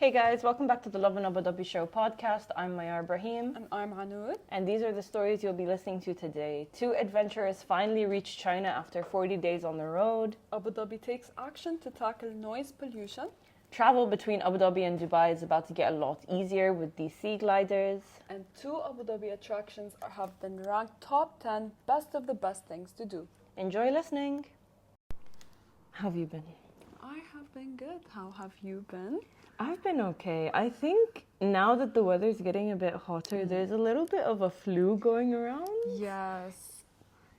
Hey guys, welcome back to the Lovin Abu Dhabi Show podcast. I'm Mayar Brahim. And I'm Anoud. And these are the stories you'll be listening to today. Two adventurers finally reached China after 40 days on the road. Abu Dhabi takes action to tackle noise pollution. Travel between Abu Dhabi and Dubai is about to get a lot easier with these sea gliders. And two Abu Dhabi attractions have been ranked top 10 best of the best things to do. Enjoy listening. How have you been? I have been good. How have you been? I've been okay. I think now that the weather's getting a bit hotter, there's a little bit of a flu going around. Yes.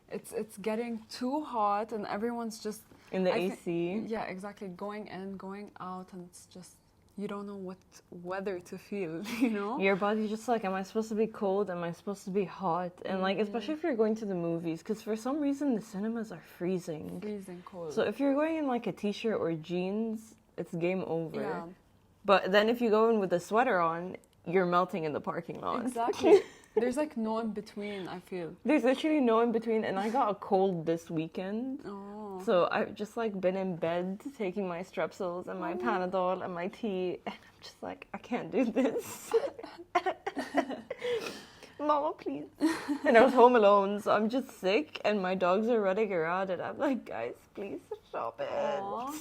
It's getting too hot and everyone's just... In the AC. Yeah, exactly. Going in, going out, and it's just... You don't know what weather to feel, you know? Your body's just like, am I supposed to be cold? Am I supposed to be hot? And like, especially if you're going to the movies, because for some reason the cinemas are freezing. Freezing cold. So if you're going in like a t-shirt or jeans, it's game over. Yeah. But then if you go in with a sweater on, you're melting in the parking lot. Exactly. There's like no in between, I feel. There's literally no in between, and I got a cold this weekend. Oh. So I've just like been in bed taking my strepsils and my Panadol and my tea, and I'm just like, I can't do this. Mama, please. And I was home alone, so I'm just sick, and my dogs are running around, and I'm like, guys, please stop it. Aww.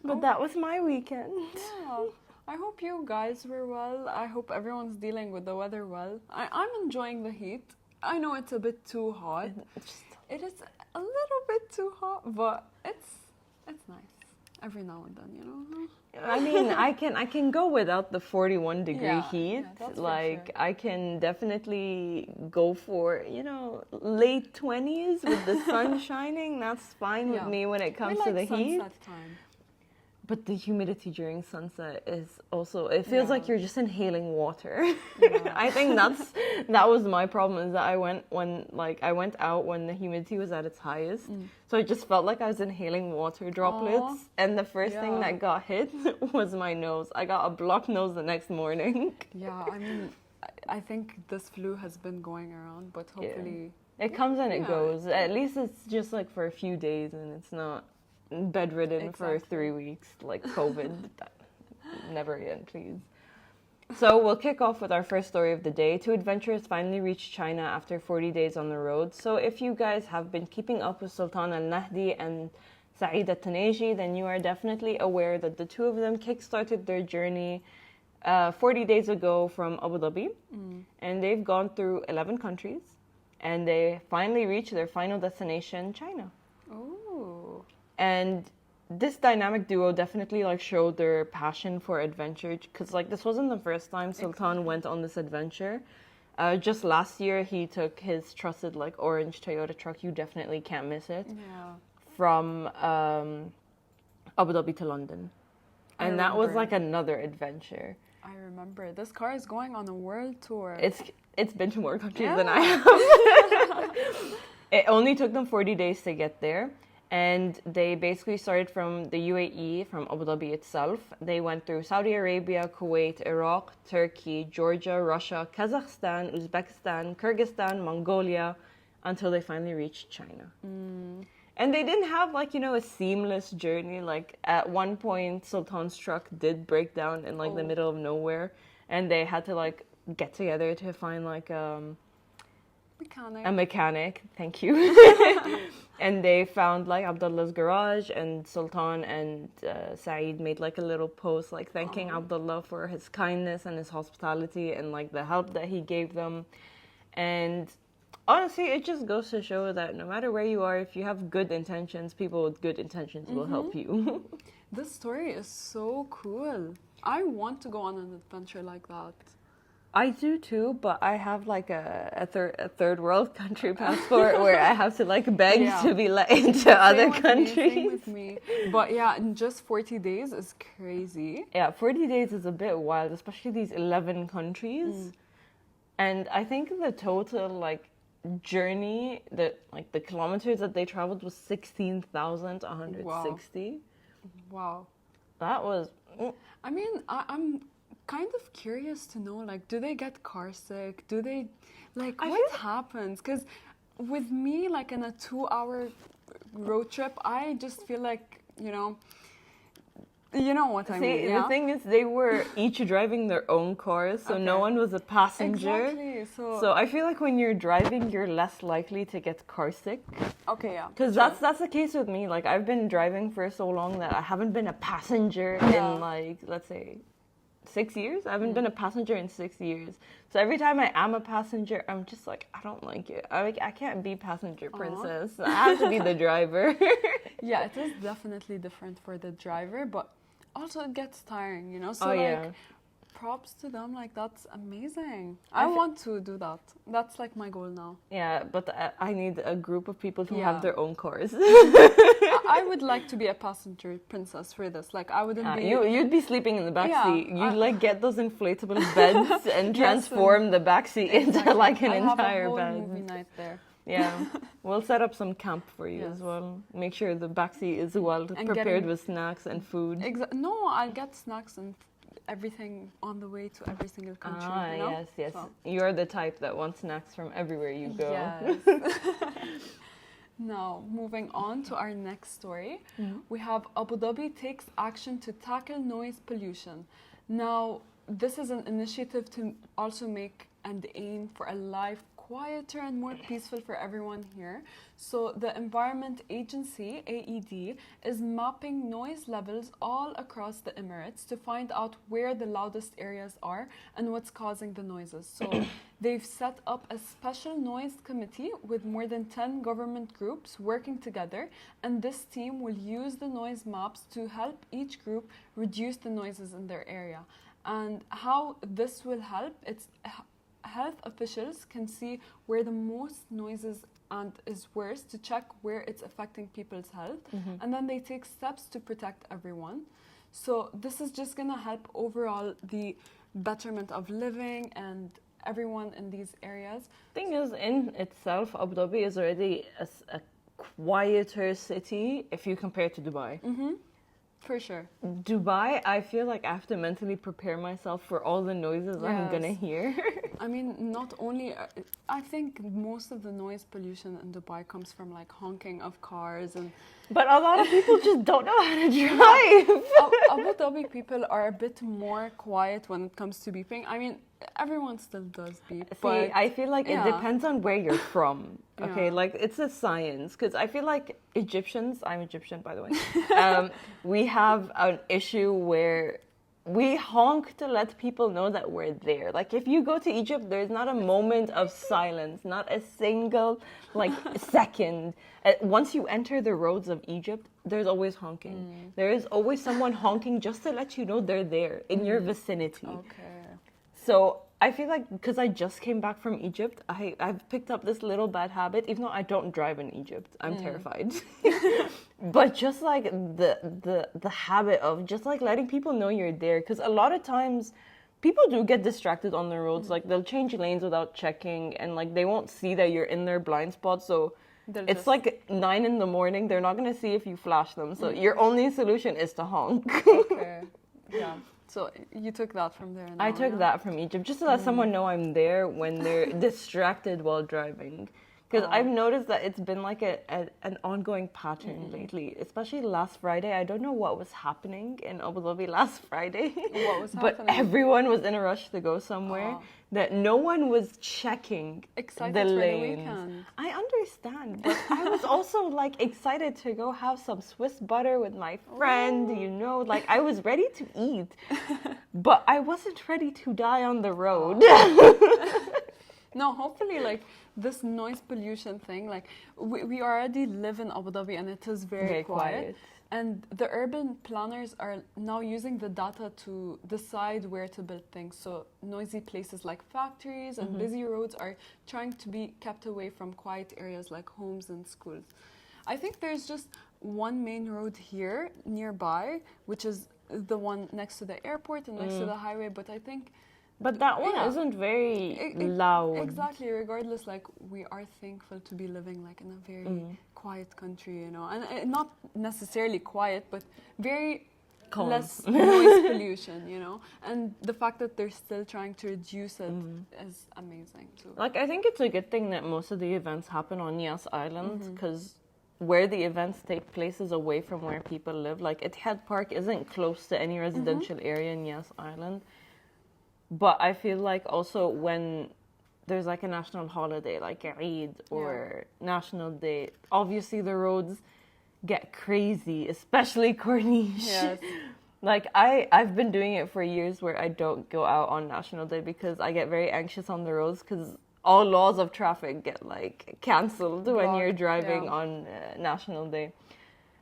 But that was my weekend. Yeah. I hope you guys were well. I hope everyone's dealing with the weather well. I'm enjoying the heat. I know it's a bit too hot. It is a little bit too hot, but it's nice every now and then, you know. I mean, I can go without the 41 degree heat. That's like for sure. I can definitely go for, late 20s with the sun shining. That's fine with me when it comes to the heat. Sunset time. But the humidity during sunset is also, it feels like you're just inhaling water. Yeah. I think that was my problem, is that I went out when the humidity was at its highest. So it just felt like I was inhaling water droplets. And the first thing that got hit was my nose. I got a blocked nose the next morning. Yeah, I mean, I think this flu has been going around, but hopefully... It comes and it goes. At least it's just like for a few days and it's not bedridden for 3 weeks like COVID. Never again, please. So we'll kick off with our first story of the day. Two adventurers finally reached China after 40 days on the road. So if you guys have been keeping up with Sultan Al Nahdi and Saeed Al Taneji, then you are definitely aware that the two of them kickstarted their journey 40 days ago from Abu Dhabi. And they've gone through 11 countries and they finally reached their final destination, China. Oh. And this dynamic duo definitely showed their passion for adventure, because this wasn't the first time Sultan went on this adventure. Just last year he took his trusted orange Toyota truck, you definitely can't miss it, from Abu Dhabi to London. And that was another adventure. I remember. This car is going on a world tour. It's been to more countries than I have. It only took them 40 days to get there. And they basically started from the UAE, from Abu Dhabi itself. They went through Saudi Arabia, Kuwait, Iraq, Turkey, Georgia, Russia, Kazakhstan, Uzbekistan, Kyrgyzstan, Mongolia, until they finally reached China. And they didn't have a seamless journey. At one point, Sultan's truck did break down in the middle of nowhere, and they had to get together to find a mechanic. Thank you. And they found Abdullah's garage, and Sultan and Saeed made a little post thanking Abdullah for his kindness and his hospitality and the help that he gave them. And honestly, it just goes to show that no matter where you are, if you have good intentions, people with good intentions will help you. This story is so cool. I want to go on an adventure like that. I do too, but I have a third world country passport where I have to beg to be let into other countries. Same with me. But yeah, in just 40 days is crazy. Yeah, 40 days is a bit wild, especially these 11 countries. And I think the total journey, the kilometers that they traveled was 16,160. Wow. That was... I mean, I'm kind of curious to know, do they get car sick? Do they, what happens? Because with me, in a 2-hour road trip, I just feel You know what I mean, yeah? The thing is, they were each driving their own cars, so no one was a passenger. Exactly. So I feel like when you're driving, you're less likely to get car sick. Okay, yeah. Because that's the case with me. Like, I've been driving for so long that I haven't been a passenger in, like, let's say, 6 years. I haven't been a passenger in 6 years. So every time I am a passenger, I'm just like, I don't like it. I can't be passenger princess. I have to be the driver. Yeah, it is definitely different for the driver, but also it gets tiring, you know? So props to them, like that's amazing. I want to do that. That's like my goal now. Yeah, but I need a group of people who have their own cars. I would like to be a passenger princess for this. Like I wouldn't be. You'd be sleeping in the back seat. You'd like get those inflatable beds and transform the back seat into like an entire bed. Have a whole movie night there. Yeah, we'll set up some camp for you as well. Make sure the back seat is well prepared with snacks and food. No, I'll get snacks and everything on the way to every single country. You know? Yes. So. You're the type that wants snacks from everywhere you go. Yes. Now, moving on to our next story, we have Abu Dhabi takes action to tackle noise pollution. Now, this is an initiative to also make and aim for a life quieter and more peaceful for everyone here. So the Environment Agency, AED, is mapping noise levels all across the Emirates to find out where the loudest areas are and what's causing the noises. So they've set up a special noise committee with more than 10 government groups working together, and this team will use the noise maps to help each group reduce the noises in their area. And how this will help, it's health officials can see where the most noises and is worse to check where it's affecting people's health, and then they take steps to protect everyone. So this is just going to help overall the betterment of living and everyone in these areas. Thing is, in itself, Abu Dhabi is already a quieter city if you compare to Dubai. For sure. Dubai, I feel like I have to mentally prepare myself for all the noises I'm gonna hear. I mean, not only, I think most of the noise pollution in Dubai comes from like honking of cars and... But a lot of people just don't know how to drive. Abu Dhabi people are a bit more quiet when it comes to beeping. I mean, everyone still does beep. See, I feel like it depends on where you're from. Okay, like it's a science. Because I feel like Egyptians, I'm Egyptian by the way, we have an issue where we honk to let people know that we're there. Like if you go to Egypt, there's not a moment of silence, not a single like second. Once you enter the roads of Egypt, there's always honking. There is always someone honking just to let you know they're there in your vicinity. Okay. So I feel like because I just came back from Egypt, I've picked up this little bad habit, even though I don't drive in Egypt. I'm terrified. But just like the habit of just like letting people know you're there. Because a lot of times people do get distracted on the roads. Like they'll change lanes without checking and like they won't see that you're in their blind spot. So it's like 9 a.m. They're not going to see if you flash them. So your only solution is to honk. Okay. Yeah. So you took that from there? I took that from Egypt, just to let someone know I'm there when they're distracted while driving. Because I've noticed that it's been like an ongoing pattern lately, especially last Friday. I don't know what was happening in Abu Dhabi last Friday. What was but happening? Everyone was in a rush to go somewhere. That no one was checking the lanes. The weekend. I understand, but I was also like excited to go have some Swiss butter with my friend, you know, like I was ready to eat, but I wasn't ready to die on the road. No, hopefully like this noise pollution thing, like we already live in Abu Dhabi and it is very quiet. And the urban planners are now using the data to decide where to build things. So noisy places like factories and busy roads are trying to be kept away from quiet areas like homes and schools. I think there's just one main road here nearby, which is the one next to the airport and next to the highway. But I think... But that one isn't very loud. Exactly. Regardless, like we are thankful to be living like in a very quiet country, you know, and not necessarily quiet, but very calm. Less noise pollution, you know. And the fact that they're still trying to reduce it is amazing too. Like I think it's a good thing that most of the events happen on Yas Island because where the events take place is away from where people live. Like Etihad Park isn't close to any residential area in Yas Island. But I feel like also when there's like a national holiday, like Eid or National Day, obviously the roads get crazy, especially Corniche. Yes. Like I've been doing it for years where I don't go out on National Day because I get very anxious on the roads because all laws of traffic get like cancelled when you're driving on National Day.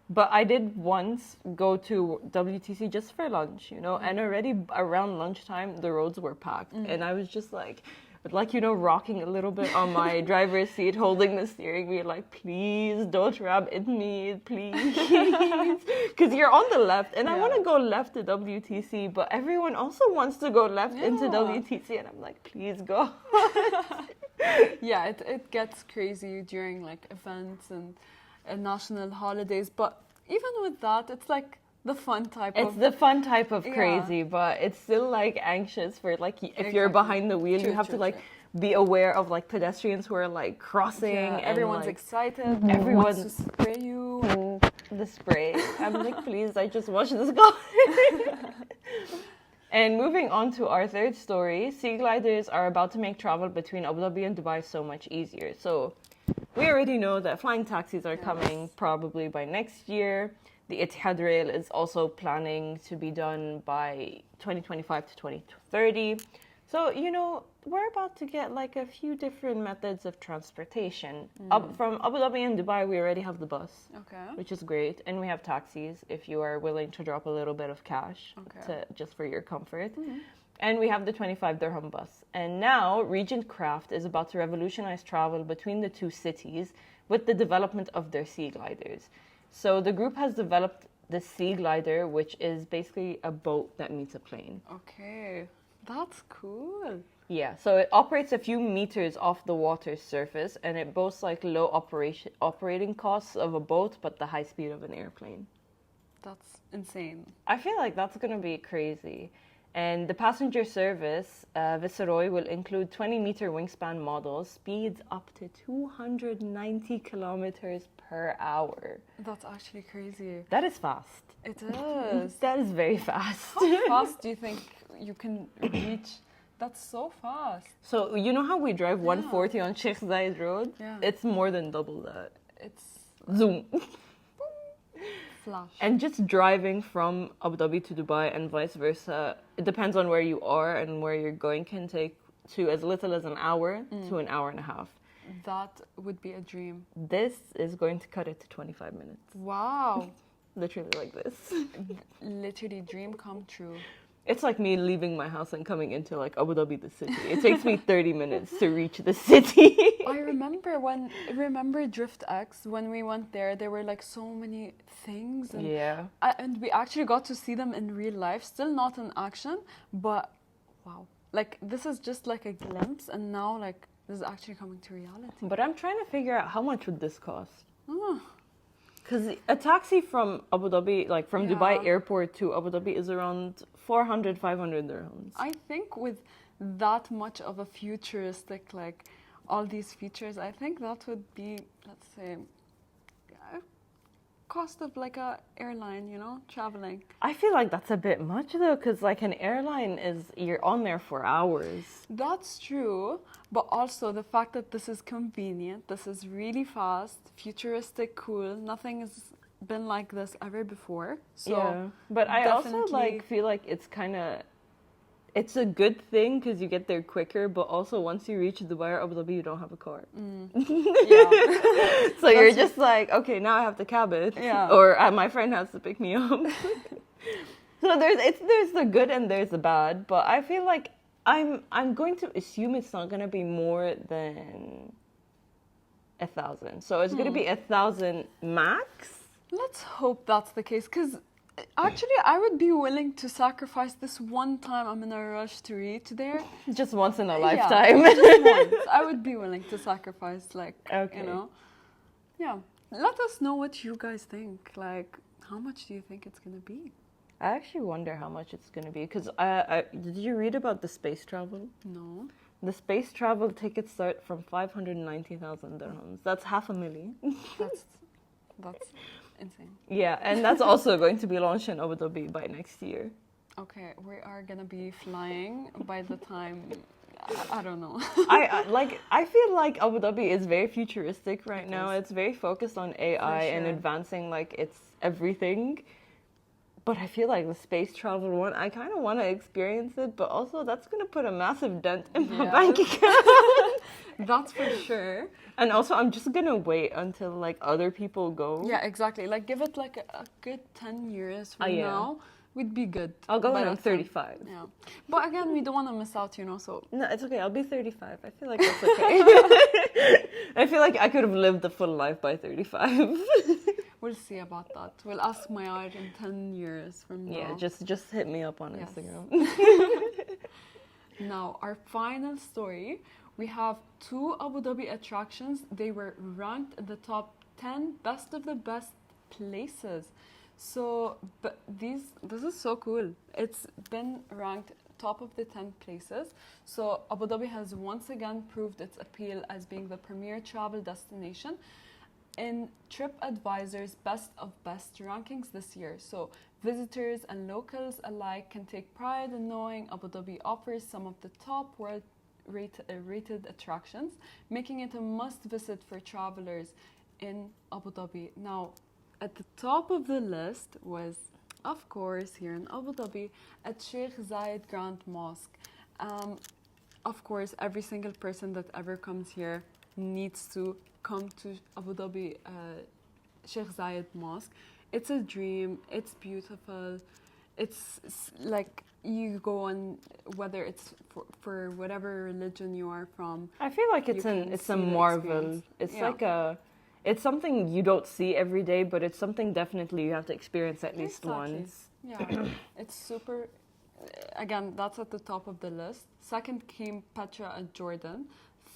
But I did once go to WTC just for lunch, you know, and already around lunchtime the roads were packed, and I was just like, you know, rocking a little bit on my driver's seat, holding the steering wheel, like, please don't ram into me, please, because you're on the left, and I want to go left to WTC, but everyone also wants to go left into WTC, and I'm like, please go. Yeah, it gets crazy during like events and national holidays, but even with that, it's like the fun type it's the fun type of crazy, but it's still like anxious for like if you're behind the wheel, you have to like be aware of like pedestrians who are like crossing. And, everyone's like, excited. Everyone wants to spray you. The spray. I'm like, please, I just watched this car. And moving on to our third story, sea gliders are about to make travel between Abu Dhabi and Dubai so much easier. So we already know that flying taxis are coming probably by next year. The Etihad Rail is also planning to be done by 2025 to 2030. So, you know, we're about to get like a few different methods of transportation. From Abu Dhabi and Dubai, we already have the bus, which is great. And we have taxis if you are willing to drop a little bit of cash just for your comfort. And we have the 25 dirham bus. And now Regent Craft is about to revolutionize travel between the two cities with the development of their sea gliders. So the group has developed the Sea Glider, which is basically a boat that meets a plane. Okay, that's cool. Yeah, so it operates a few meters off the water's surface, and it boasts like low operating costs of a boat, but the high speed of an airplane. That's insane. I feel like that's going to be crazy. And the passenger service, Viceroy, will include 20-meter wingspan models, speeds up to 290 kilometers per hour. That's actually crazy. That is fast. It is. That is very fast. How fast do you think you can reach? That's so fast. So, you know how we drive 140 on Sheikh Zayed Road? Yeah. It's more than double that. It's zoom. Flash. And just driving from Abu Dhabi to Dubai and vice versa, it depends on where you are and where you're going, can take to as little as an hour to an hour and a half. That would be a dream. This is going to cut it to 25 minutes. Wow. Literally like this. Literally dream come true. It's like me leaving my house and coming into like Abu Dhabi, the city. It takes me 30 minutes to reach the city. I remember Drift X, when we went there were like so many things. And, and we actually got to see them in real life, still not in action, but wow. Like this is just like a glimpse, and now like this is actually coming to reality. But I'm trying to figure out how much would this cost? Because a taxi from Abu Dhabi, like from Dubai airport to Abu Dhabi is around 400, 500 dirhams. I think with that much of a futuristic, like all these features, I think that would be, let's say, cost of like a airline, you know, traveling. I feel like that's a bit much though, because like an airline is, you're on there for hours. That's true, but also the fact that this is convenient, this is really fast, futuristic, cool, nothing has been like this ever before. So but I also like feel like it's kind of, it's a good thing because you get there quicker, but also once you reach Dubai or Abu Dhabi, you don't have a car. So you're just like, okay, now I have to cab it, or my friend has to pick me up. So there's the good and there's the bad, but I feel like I'm going to assume it's not going to be more than 1,000. So it's going to be 1,000 max. Let's hope that's the case, because actually I would be willing to sacrifice this one time I'm in a rush to reach there. Just once in a lifetime. Just once. I would be willing to sacrifice, like, you know. Yeah. Let us know what you guys think. Like, how much do you think it's going to be? I actually wonder how much it's going to be, because did you read about the space travel? No. The space travel tickets start from 590,000 dirhams. That's $500,000. That's insane. Yeah, and that's also going to be launched in Abu Dhabi by next year. Okay, we are gonna be flying by the time. I don't know. I feel like Abu Dhabi is very futuristic right now. is. It's very focused on AI and sure. advancing like it's everything. But I feel like the space travel one, I kind of want to experience it, but also that's going to put a massive dent in my bank account. That's for sure. And also, I'm just going to wait until like other people go. Yeah, exactly. Like, give it like a good 10 years from now. We'd be good. I'll go when I'm 35. Yeah. But again, we don't want to miss out, so... No, it's okay. I'll be 35. I feel like that's okay. I feel like I could have lived the full life by 35. We'll see about that. We'll ask my art in 10 years from now. Yeah, just hit me up on Instagram. Now, our final story. We have 2 Abu Dhabi attractions. They were ranked in the top 10 best of the best places. So, but this is so cool. It's been ranked top of the 10 places. So, Abu Dhabi has once again proved its appeal as being the premier travel destination in TripAdvisor's best of best rankings this year. So, visitors and locals alike can take pride in knowing Abu Dhabi offers some of the top world rated attractions, making it a must visit for travelers in Abu Dhabi. Now, at the top of the list was, of course, here in Abu Dhabi, at Sheikh Zayed Grand Mosque. Of course, every single person that ever comes here needs to come to Abu Dhabi Sheikh Zayed Mosque. It's a dream. It's beautiful. It's like you go on, whether it's for whatever religion you are from. I feel like it's a marvel. It's like it's something you don't see every day, but it's something definitely you have to experience at least once. Yeah, it's super. Again, that's at the top of the list. Second came Petra at Jordan.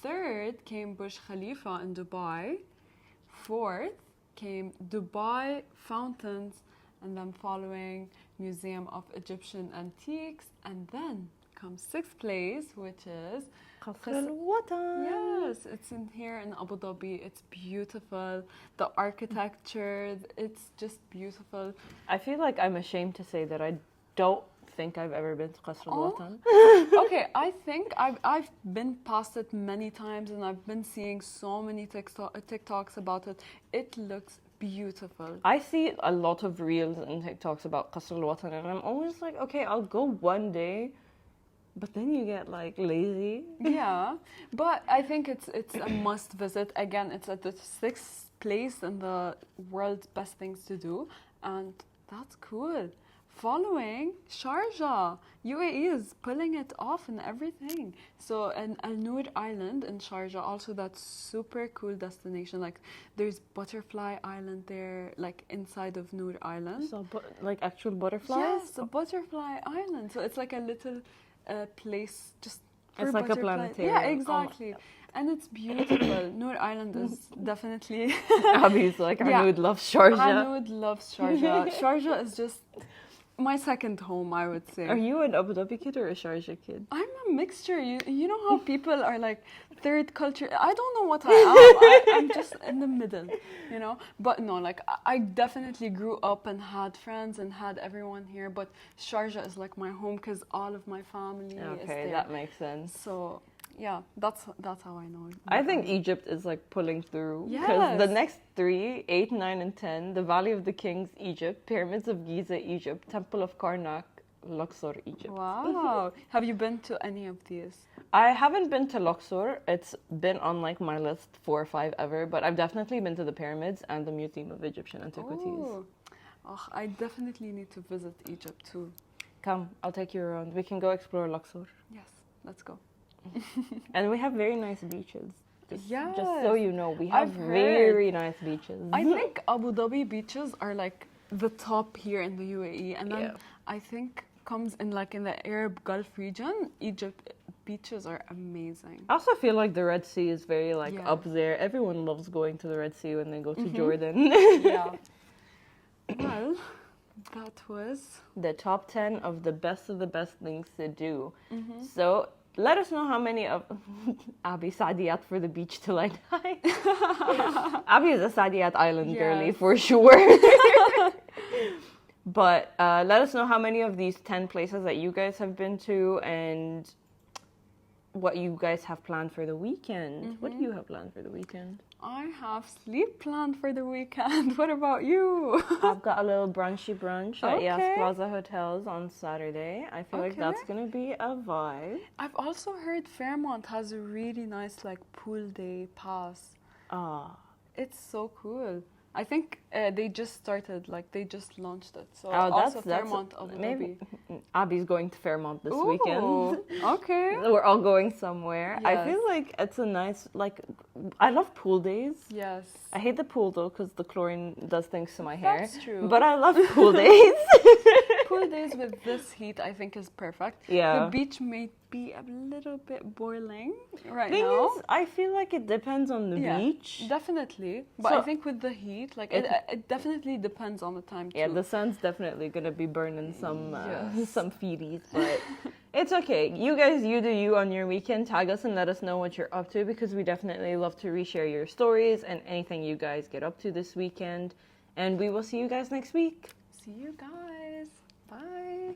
Third came Burj Khalifa in Dubai. Fourth came Dubai fountains, and then following Museum of Egyptian Antiques, and then comes sixth place, which is Qasr al-Watan. Yes, it's in here in Abu Dhabi. It's beautiful. The architecture, it's just beautiful. I feel like I'm ashamed to say that I don't think I've ever been to Qasr al-Watan. Okay, I think I've been past it many times, and I've been seeing so many TikToks about it. It looks beautiful. I see a lot of reels and TikToks about Qasr al-Watan, and I'm always like, okay, I'll go one day. But then you get like lazy. Yeah, but I think it's a must visit. Again, it's at the sixth place in the world's best things to do, and that's cool. Following Sharjah, UAE is pulling it off and everything. So in Al Noor Island in Sharjah, also that's super cool destination. Like there's Butterfly Island there, like inside of Noor Island. So like actual butterflies? Yes, a Butterfly Island. So it's like a little place just for it's like a planetarium. Yeah, exactly. And it's beautiful. Noor Island is definitely Abby's like Anud loves Sharjah. Anud loves Sharjah. Sharjah is just my second home, I would say. Are you an Abu Dhabi kid or a Sharjah kid? I'm a mixture. You know how people are like third culture. I don't know what I am. I'm just in the middle, But no, like I definitely grew up and had friends and had everyone here. But Sharjah is like my home because all of my family is there. Okay, that makes sense. So yeah, that's how I know it. I think Egypt is like pulling through. Yes. Because the next 3, 8, 9, and 10, the Valley of the Kings, Egypt, Pyramids of Giza, Egypt, Temple of Karnak, Luxor, Egypt. Wow. Have you been to any of these? I haven't been to Luxor. It's been on like my list 4 or 5 ever, but I've definitely been to the pyramids and the Museum of Egyptian Antiquities. Oh, I definitely need to visit Egypt too. Come, I'll take you around. We can go explore Luxor. Yes, let's go. And we have very nice beaches. Yes. Just so you know, we have very nice beaches. I think Abu Dhabi beaches are like the top here in the UAE, and then I think comes in like in the Arab Gulf region. Egypt beaches are amazing. I also feel like the Red Sea is very like up there. Everyone loves going to the Red Sea when they go to Jordan. Yeah. Well, that was the top 10 of the best things to do. So let us know how many of Abby Saadiyat for the beach till I die. Abby is a Saadiyat Island girly for sure. But let us know how many of these 10 places that you guys have been to and what you guys have planned for the weekend. What do you have planned for the weekend? I have sleep planned for the weekend. What about you? I've got a little brunch at Yas Plaza Hotels on Saturday. I feel like that's going to be a vibe. I've also heard Fairmont has a really nice like pool day pass. It's so cool. I think they just started, like they just launched it. So also Fairmont of Dhabi. Abby's going to Fairmont this weekend. Okay. We're all going somewhere. Yes. I feel like it's a nice, like, I love pool days. Yes. I hate the pool though because the chlorine does things to my hair. That's true. But I love pool days. Pool days with this heat, I think, is perfect. Yeah. The beach may be a little bit boiling right Thing now. is, I feel like it depends on the beach. Definitely. But I think with the heat, like it definitely depends on the time too. Yeah, the sun's definitely gonna be burning some feeties, but it's okay. You guys, you do you on your weekend. Tag us and let us know what you're up to because we definitely love to reshare your stories and anything you guys get up to this weekend. And we will see you guys next week. See you guys. Bye.